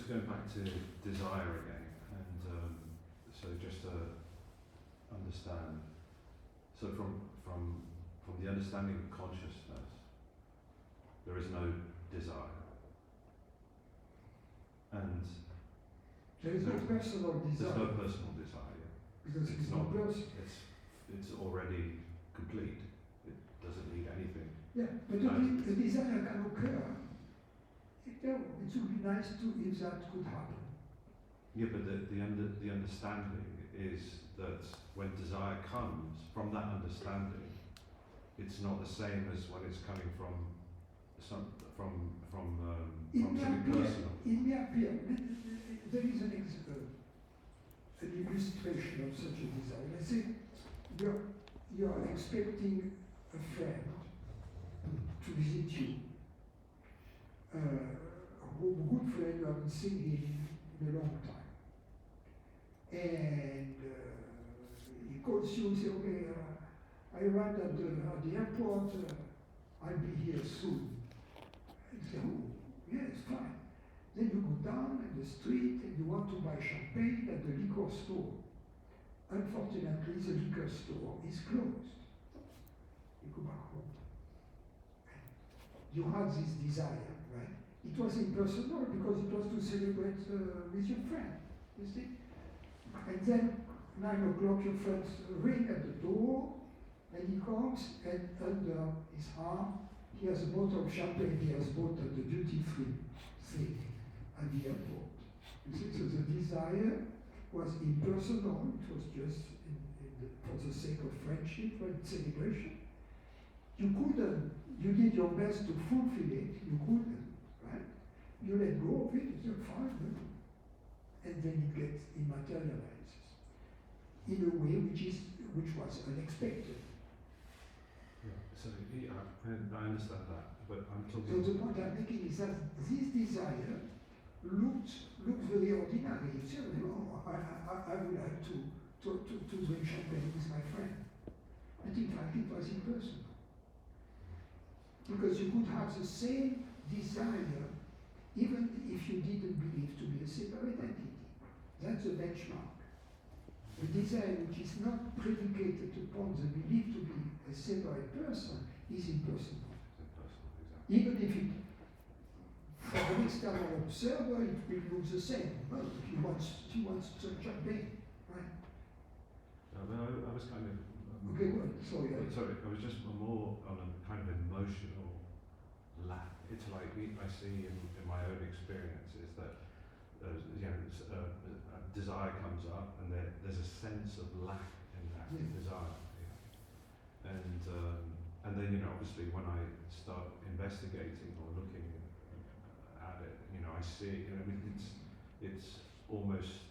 just going back to desire again, and so just to understand, so from the understanding of consciousness, there is no desire, and there is no personal desire. There's no personal desire, because it's not personal. It's already complete. It doesn't need anything. Yeah, but the desire can occur. It would be nice if that could happen. Yeah, but the understanding is that when desire comes from that understanding, it's not the same as when it's coming from something personal. It may appear. There is an illustration of such a desire. Let's say you are expecting a friend to visit you. A good friend you haven't seen him in a long time. And he calls you and says, okay, I arrived at the airport, I'll be here soon. And you say, oh, yes, fine. Then you go down in the street and you want to buy champagne at the liquor store. Unfortunately, the liquor store is closed. You go back home. You had this desire, right? It was impersonal because it was to celebrate with your friend, you see? And then 9 o'clock your friends ring at the door, and he comes, and under his arm, he has a bottle of champagne he has bought at the duty-free thing at the airport. You see, so the desire was impersonal, it was just for the sake of friendship and celebration. You did your best to fulfill it, you couldn't, right? You let go of it, you said, fine, and then it materializes in a way which was unexpected. Yeah, so I understand that, but I'm talking. So the point I'm making is that this desire looks very ordinary. You say, oh, I would like to drink champagne with my friend. But in fact, it was impersonal. Because you could have the same desire even if you didn't believe to be a separate entity. That's a benchmark. The desire which is not predicated upon the belief to be a separate person is impersonal. Exactly. Even if it, for an external observer, it will look the same. Well, he wants some champagne, right? I was kind of. Okay, well, sorry. Sorry, I was just more on a kind of emotional lack. It's like I see in my own experience is that a desire comes up and there's a sense of lack in that desire. Yeah. And then obviously when I start investigating or looking at it, I see it's almost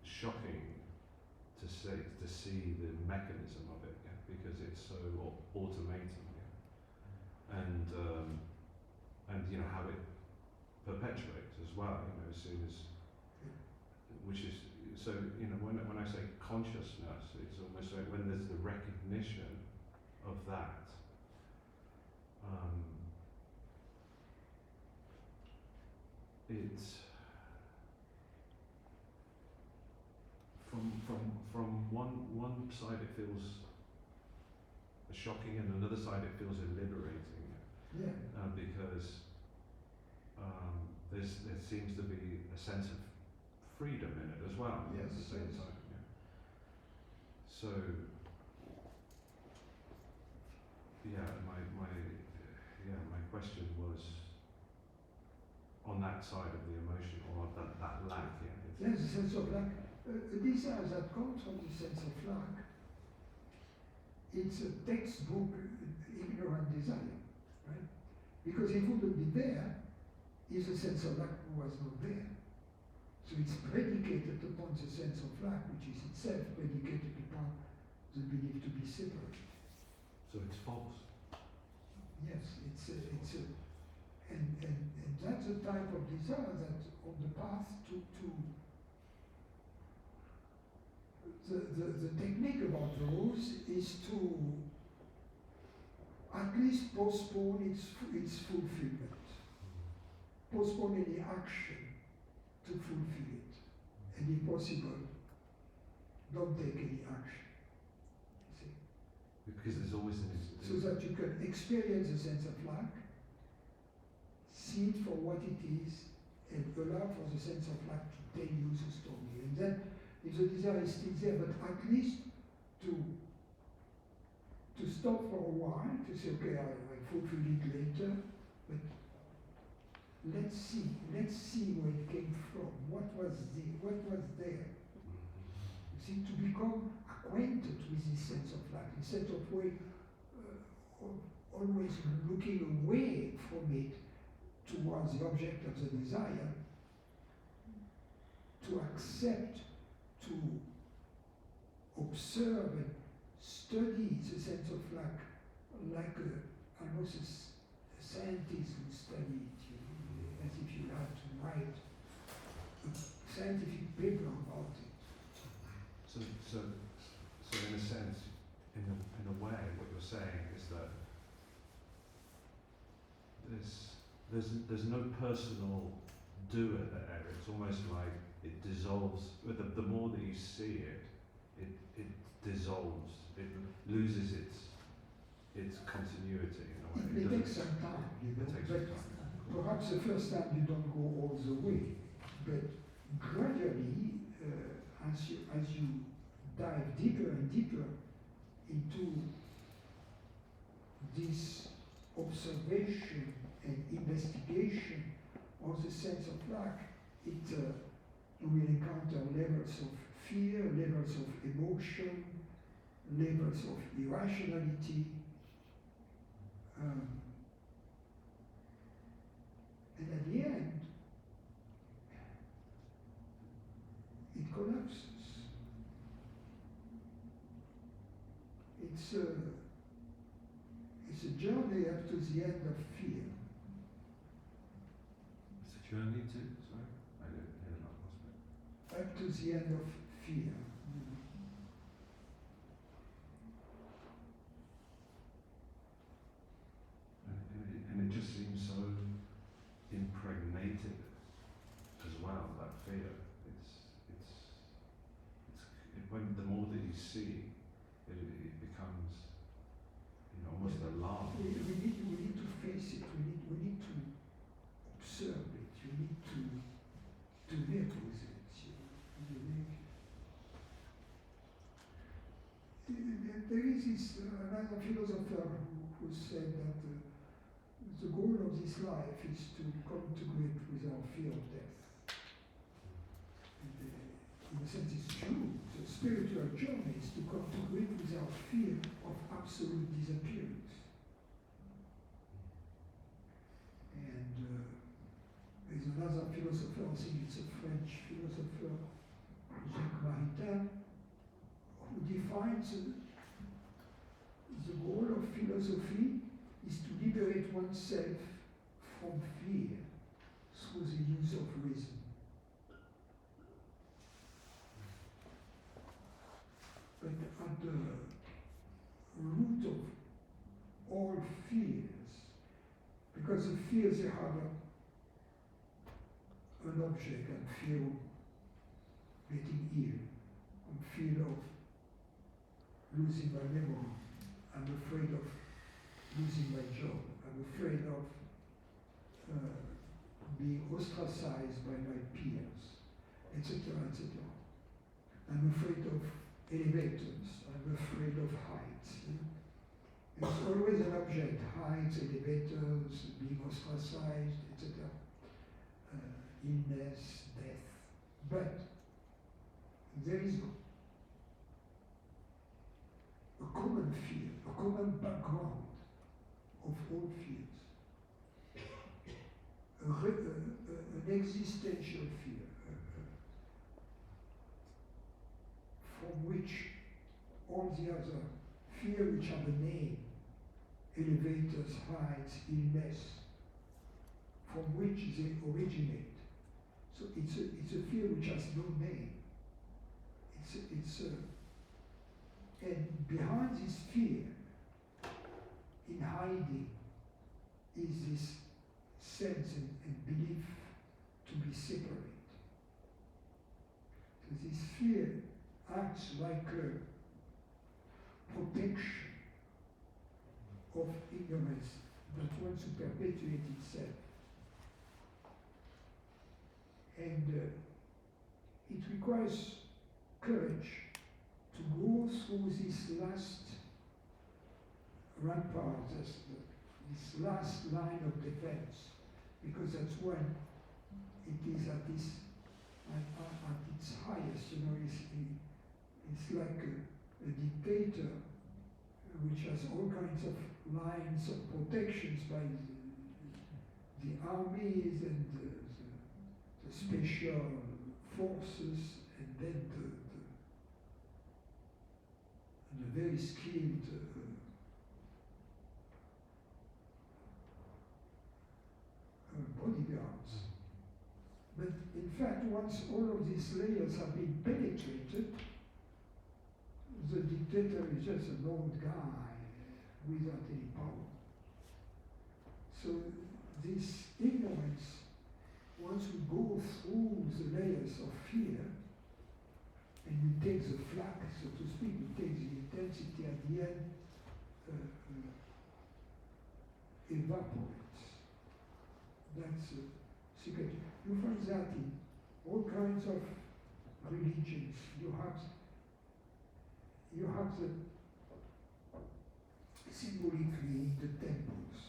shocking to see the mechanism of it, because it's so automated, and how it perpetuates as well. As soon as, which is so. When I say consciousness, it's almost like when there's the recognition of that. It's from one side it feels shocking, and another side it feels liberating. Yeah. Because there seems to be a sense of freedom in it as well. Yes, at the same time. Yeah. So my question was on that side of the emotion, or that lack. Yes, a sense of lack. Desire that comes from the sense of lack. It's a textbook ignorant desire, right? Because it wouldn't be there if the sense of lack was not there. So it's predicated upon the sense of lack, which is itself predicated upon the belief to be separate. So it's false. Yes, and that's a type of desire that on the path to the technique about those is to at least postpone its fulfillment. Postpone any action to fulfill it. And if possible, don't take any action. You see? Because there's always an So that you can experience a sense of lack, see it for what it is, and allow for the sense of lack to tell you the story. And then, if the desire is still there, but at least to stop for a while, to say, okay, I'll fulfill it later, but let's see where it came from, what was there. You see, to become acquainted with this sense of lack, instead of always looking away from it towards the object of the desire, to accept, to observe and study the sense of lack like almost a scientist would study it, you know, as if you had to write a scientific paper about it. So in a sense, in a way, what you're saying is that there's no personal doer there. It's almost like it dissolves. The more that you see it dissolves. It loses its continuity in a way. It takes some time, you know. But perhaps the first time you don't go all the way, but gradually, as you dive deeper and deeper into this observation and investigation of the sense of lack, you will encounter levels of fear, levels of emotion, levels of irrationality, and at the end, it collapses. It's a journey up to the end of fear. It's a journey to, sorry? I didn't hear that last bit. Up to the end of fear. And it just seems so impregnated as well, that fear. When the more that you see, it becomes, almost alarm. We need to face it. We need to observe it. You need to live with it. There is another philosopher who said that the goal of this life is to come to grips with our fear of death. And, in a sense, it's true. The spiritual journey is to come to grips with our fear of absolute disappearance. And there's another philosopher, I think it's a French philosopher, Jacques Maritain, who defines the goal of philosophy is to liberate oneself from fear through the use of reason. But at the root of all fears, because the fears they have an object, and fear of getting ill, and fear of losing my memory, I'm afraid of losing my job, I'm afraid of being ostracized by my peers, etc., etc. I'm afraid of elevators, I'm afraid of heights. It's always an object, heights, elevators, being ostracized, etc. Illness, death. But there is a common fear, a common background of all fears. An existential fear, from which all the other fear which have a name, elevators, heights, illness, from which they originate. So it's a fear which has no name. And behind this fear, in hiding, is this sense and belief to be separate. fear acts like a protection of ignorance that wants to perpetuate itself. And it requires courage to go through this last rampart, this last line of defense, because that's when it is at its highest. You know, it's like a dictator which has all kinds of lines of protections by the armies and the special forces, and then the very skilled bodyguards. But in fact, once all of these layers have been penetrated, the dictator is just an old guy without any power. So this ignorance, once we go through the layers of fear, and we take the flak, so to speak, we take the intensity at the end, evaporates. That's a secret. You find that in all kinds of religions. You have the symbolically in the temples.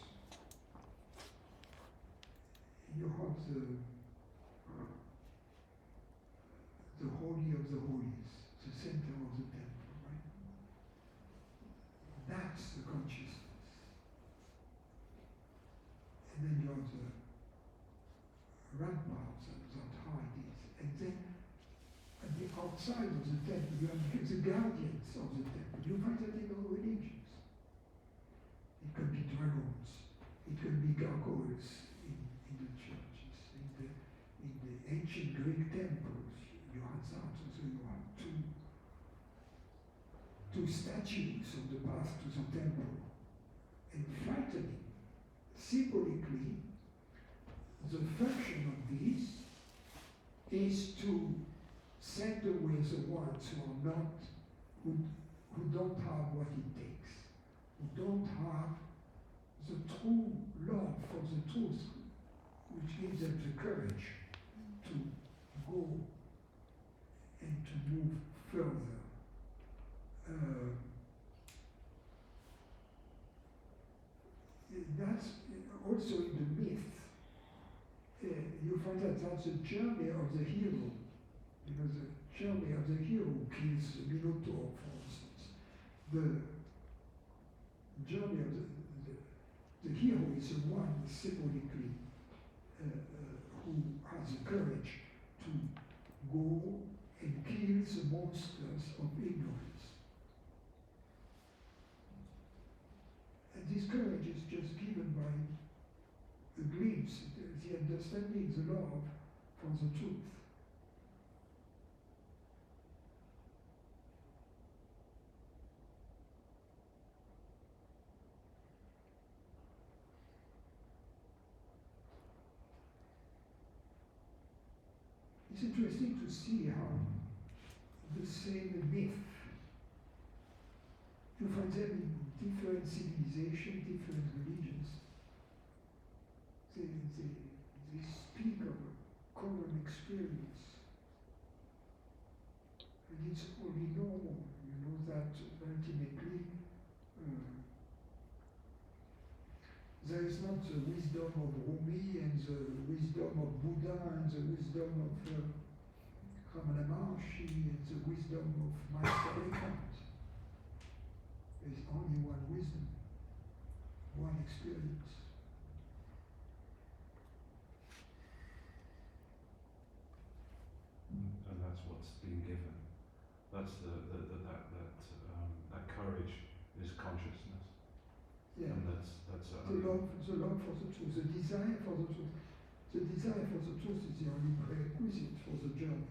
You have the holy of the holies, the center of the temple, right? That's the consciousness. And then you have the ramparts that hide it. And then at the outside of the temple, you have the guardians of the temple. You find that in all religions. It could be dragons. It could be gargoyles in the churches. In the ancient Greek temples, you had that. So you had two statues on the path to the temple. And frightening, symbolically, the function of these is to send away the ones who don't have what it takes, who don't have the true love for the truth, which gives them the courage to go and to move further. That's also in the myth. You find that that's the journey of the hero. You know, the journey of the hero who kills the Minotaur, for instance. The journey of the hero is the one symbolically who has the courage to go and kill the monsters of ignorance. And this courage is just given by a glimpse, the understanding, the love for the truth. It's interesting to see how the same myth, you find them in different civilizations, different religions. They speak of a common experience. And it's only normal, you know, that ultimately there is not the wisdom of Rumi and the wisdom of Buddha and the wisdom of Ramana Maharshi and the wisdom of Master Eckhart. There is only one wisdom, one experience. And that's what's been given. That's that courage is consciousness. Yeah. And that's the love for the truth, the desire for the truth. The desire for the truth is the only prerequisite for the journey.